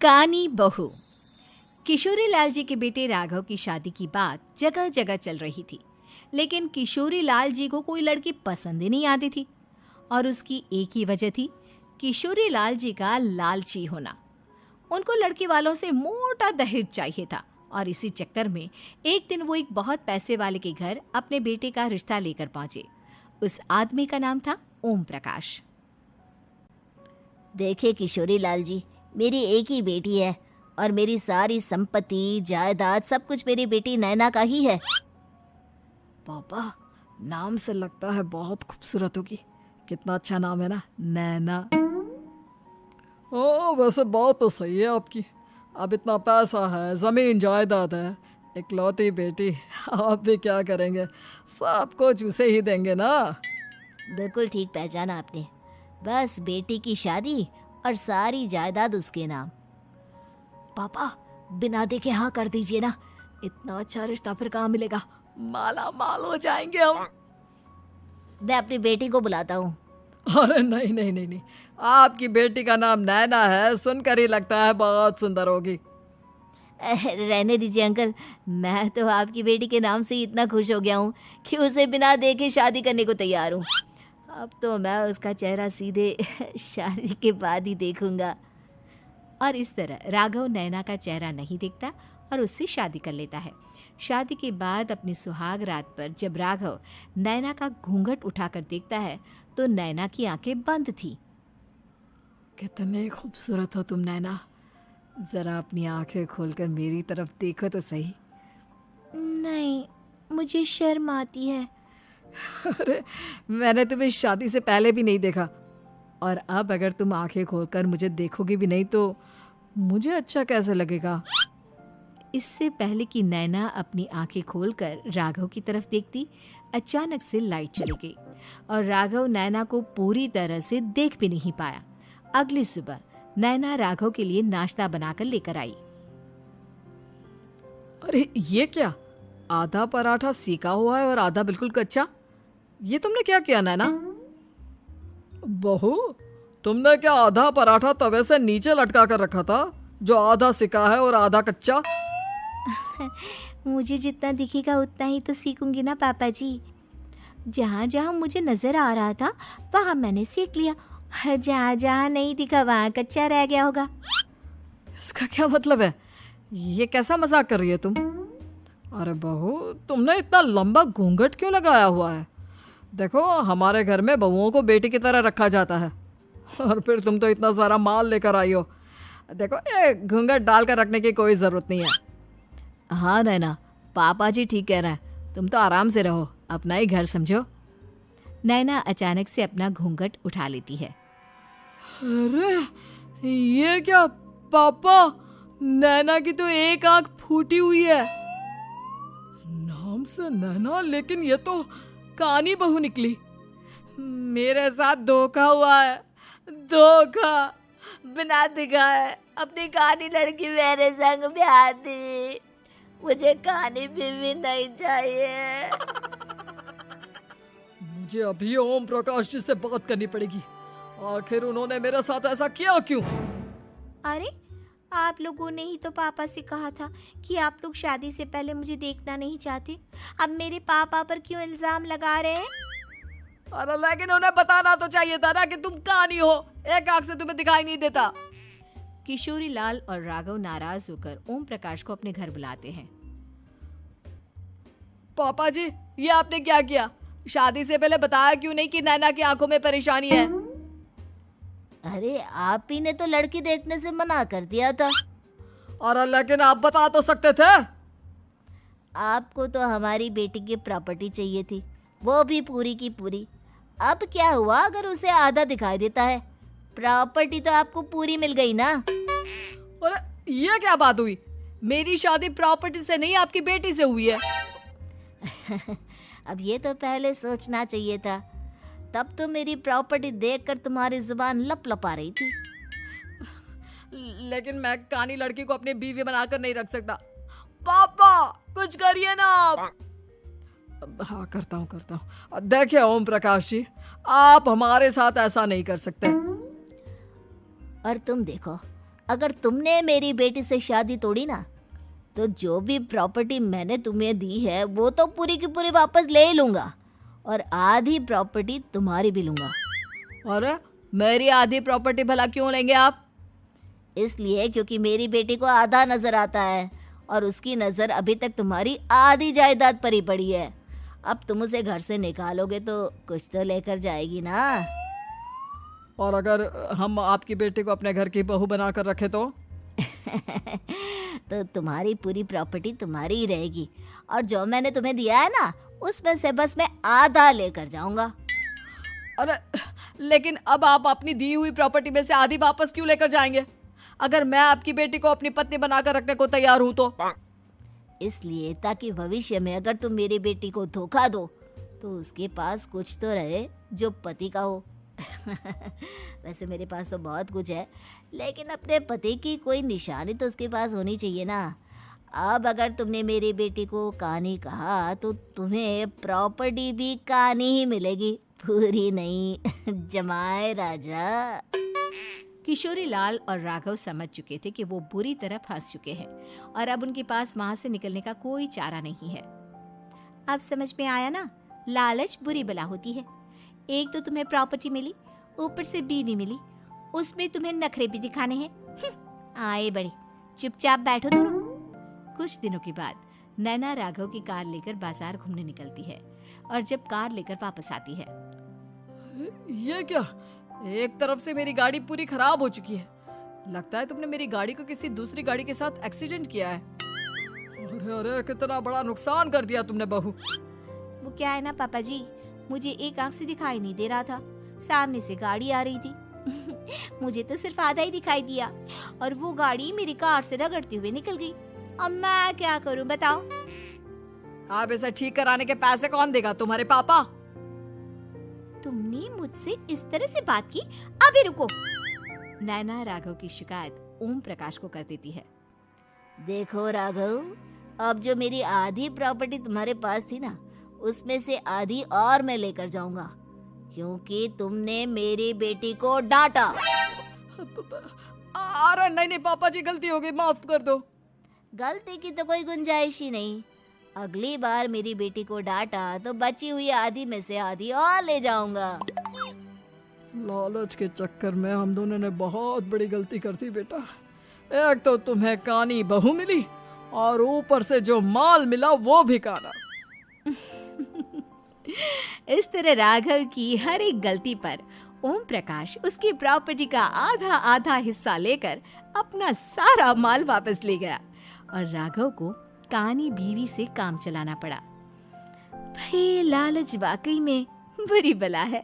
कानी बहू। किशोरी लाल जी के बेटे राघव की शादी की बात जगह जगह चल रही थी, लेकिन किशोरी लाल जी को कोई लड़की पसंद ही नहीं आती थी। और उसकी एक ही वजह थी, किशोरी लाल जी का लालची होना। उनको लड़की वालों से मोटा दहेज चाहिए था और इसी चक्कर में एक दिन वो एक बहुत पैसे वाले के घर अपने बेटे का रिश्ता लेकर पहुंचे। उस आदमी का नाम था ओम प्रकाश। देखे किशोरी लाल जी, मेरी एक ही बेटी है और मेरी सारी संपत्ति जायदाद सब कुछ मेरी बेटी नैना का ही है। पापा, नाम से लगता है बहुत खूबसूरत होगी। कितना अच्छा नाम है ना, नैना। ओ, वैसे बात तो सही है आपकी। अब इतना पैसा है, जमीन जायदाद है, इकलौती बेटी, आप भी क्या करेंगे? सब कुछ उसे ही देंगे ना। बिल्कुल ठीक पहचाना आपने। बस बेटी की शादी और सारी जायदाद उसके नाम। पापा, बिना देखे हाँ कर दीजिए ना। इतना अच्छा रिश्ता फिर कहाँ मिलेगा? माला माल हो जाएंगे हम। मैं अपनी बेटी को बुलाता हूँ। अरे नहीं नहीं नहीं नहीं, आपकी बेटी का नाम नैना है, सुनकर ही लगता है बहुत सुंदर होगी। रहने दीजिए अंकल, मैं तो आपकी बेटी के नाम से ही इतना खुश हो गया हूँ कि उसे बिना देखे शादी करने को तैयार हूँ। अब तो मैं उसका चेहरा सीधे शादी के बाद ही देखूंगा। और इस तरह राघव नैना का चेहरा नहीं देखता और उससे शादी कर लेता है। शादी के बाद अपनी सुहाग रात पर जब राघव नैना का घूंघट उठाकर देखता है तो नैना की आंखें बंद थी। कितनी खूबसूरत हो तुम नैना, जरा अपनी आंखें खोलकर मेरी तरफ देखो तो सही। नहीं, मुझे शर्म आती है। अरे, मैंने तुम्हें शादी से पहले भी नहीं देखा, और अब अगर तुम आंखें खोलकर मुझे देखोगी भी नहीं तो मुझे अच्छा कैसे लगेगा? इससे पहले कि नैना अपनी आंखें खोलकर राघव की तरफ देखती, अचानक से लाइट चली गई और राघव नैना को पूरी तरह से देख भी नहीं पाया। अगली सुबह नैना राघव के लिए नाश्ता बनाकर लेकर आई। अरे ये क्या, आधा पराठा सीका हुआ है और आधा बिल्कुल कच्चा। ये तुमने क्या किया नैना? बहू, तुमने क्या आधा पराठा तवे से नीचे लटका कर रखा था, जो आधा सिका है और आधा कच्चा? मुझे जितना दिखेगा उतना ही तो सीखूंगी ना पापा जी। जहाँ जहाँ मुझे नजर आ रहा था वहाँ मैंने सीख लिया, और जहाँ जहाँ नहीं दिखा वहाँ कच्चा रह गया होगा। इसका क्या मतलब है? ये कैसा मजाक कर रही है तुम? अरे बहू, तुमने इतना लंबा घूंघट क्यों लगाया हुआ है? देखो, हमारे घर में बहुओं को बेटी की तरह रखा जाता है, और फिर तुम तो इतना सारा माल लेकर आई हो। देखो, ये घूंघट डालकर रखने की कोई ज़रूरत नहीं है। हाँ नैना, पापा जी ठीक कह रहे हैं, तुम तो आराम से रहो, अपना ही घर समझो। नैना अचानक से अपना घूंघट उठा लेती है। अरे ये क्या पापा, नैना की तो एक आंख फूटी हुई है। नाम से नैना, लेकिन ये तो कानी बहू निकली। मेरे साथ धोखा हुआ है, धोखा। बिना दिखाए अपनी कानी लड़की मेरे संग ब्याह दी। मुझे कानी बीवी नहीं चाहिए। मुझे अभी ओम प्रकाश जी से बात करनी पड़ेगी। आखिर उन्होंने मेरे साथ ऐसा किया क्यों? अरे, आप लोगों ने ही तो पापा से कहा था कि आप लोग शादी से पहले मुझे देखना नहीं चाहते। अब मेरे पापा पर क्यों इल्जाम लगा रहे हैं? अरे लेकिन उन्हें बताना तो चाहिए था ना कि तुम कानी हो, एक आंख से तुम्हें दिखाई नहीं देता। किशोरी लाल और राघव नाराज होकर ओम प्रकाश को अपने घर बुलाते हैं। पापा जी, ये आपने क्या किया? शादी से पहले बताया क्यों नहीं कि नैना की आंखों में परेशानी है? अरे, आप ही ने तो लड़की देखने से मना कर दिया था। अरे लेकिन आप बता तो सकते थे। आपको तो हमारी बेटी की प्रॉपर्टी चाहिए थी, वो भी पूरी की पूरी। अब क्या हुआ अगर उसे आधा दिखाई देता है? प्रॉपर्टी तो आपको पूरी मिल गई ना। अरे ये क्या बात हुई? मेरी शादी प्रॉपर्टी से नहीं, आपकी बेटी से हुई है। अब ये तो पहले सोचना चाहिए था, तब तो मेरी प्रॉपर्टी देखकर तुम्हारी जुबान लप लपा रही थी। लेकिन मैं कानी लड़की को अपनी बीवी बनाकर नहीं रख सकता। पापा, कुछ करिए ना आप। हाँ, करता हूँ। देखिए ओम प्रकाश जी, आप हमारे साथ ऐसा नहीं कर सकते। और तुम देखो, अगर तुमने मेरी बेटी से शादी तोड़ी ना, तो जो भी प्रॉपर्टी मैंने तुम्हें दी है वो तो पूरी की पूरी वापस ले ही लूँगा, और आधी प्रॉपर्टी तुम्हारी भी लूँगा। अरे मेरी आधी प्रॉपर्टी भला क्यों लेंगे आप? इसलिए क्योंकि मेरी बेटी को आधा नजर आता है और उसकी नज़र अभी तक तुम्हारी आधी जायदाद पर ही पड़ी है। अब तुम उसे घर से निकालोगे तो कुछ तो लेकर जाएगी ना। और अगर हम आपकी बेटी को अपने घर की बहू बना कर रखे तो? तो तुम्हारी पूरी प्रॉपर्टी तुम्हारी ही रहेगी, और जो मैंने तुम्हें दिया है ना, उसमें से बस मैं आधा लेकर जाऊंगा। अरे लेकिन अब आप अपनी दी हुई प्रॉपर्टी में से आधी वापस क्यों लेकर जाएंगे? अगर मैं आपकी बेटी को अपनी पत्नी बनाकर रखने को तैयार हूं तो? इसलिए ताकि भविष्य में अगर तुम मेरी बेटी को धोखा दो तो उसके पास कुछ तो रहे जो पति का हो। वैसे मेरे पास तो बहुत कुछ है, लेकिन अपने पति की कोई निशानी तो उसके पास होनी चाहिए ना। अब अगर तुमने मेरी बेटी को कानी कहा तो तुम्हें प्रॉपर्टी भी कानी ही मिलेगी, पूरी नहीं। जमाए राजा। किशोरी लाल और राघव समझ चुके थे कि वो बुरी तरह फंस चुके हैं और अब उनके पास वहां से निकलने का कोई चारा नहीं है। अब समझ में आया ना, लालच बुरी बला होती है। एक तो तुम्हें प्रॉपर्टी मिली, ऊपर से बीवी मिली, उसमें तुम्हें नखरे भी दिखाने हैं। आए बड़े, चुपचाप बैठो दोनों। कुछ दिनों के बाद नैना राघव की कार लेकर बाजार घूमने निकलती है और जब कार लेकर वापस आती है, ये क्या? एक तरफ से मेरी गाड़ी पूरी खराब हो चुकी है। लगता है तुमने मेरी गाड़ी को किसी दूसरी गाड़ी के साथ एक्सीडेंट किया है। अरे अरे कितना बड़ा नुकसान कर दिया तुमने बहू। वो क्या है ना पापा जी, मुझे एक आंख से दिखाई नहीं दे रहा था, सामने से गाड़ी आ रही थी। मुझे तो सिर्फ आधा ही दिखाई दिया और वो गाड़ी मेरी कार से रगड़ते हुए निकल गई। अब मैं क्या करूं बताओ? आप इसे ठीक कराने के पैसे कौन देगा? तुम्हारे पापा? तुमने मुझसे इस तरह से बात की? अभी रुको। नैना राघव की शिकायत ओम प्रकाश को कर देती है। देखो राघव, अब जो मेरी आधी प्रॉपर्टी तुम्हारे पास थी ना, उसमें से आधी और मैं लेकर जाऊंगा, क्योंकि तुमने मेरी बेटी को डांटा। अरे नहीं नहीं पापा जी, गलती हो गई, माफ कर दो। गलती की तो कोई गुंजाइश ही नहीं। अगली बार मेरी बेटी को डांटा तो बची हुई आधी में से आधी और ले जाऊंगा। लालच के चक्कर में हम दोनों ने बहुत बड़ी गलती कर दी बेटा। एक तो तुम्हें कानी बहू मिली और ऊपर से जो माल मिला वो भी काना। इस तरह राघव की हर एक गलती पर ओम प्रकाश उसकी प्रॉपर्टी का आधा आधा हिस्सा लेकर अपना सारा माल वापस ले गया और राघव को कानी बीवी से काम चलाना पड़ा। भाई लालच वाकई में बुरी बला है।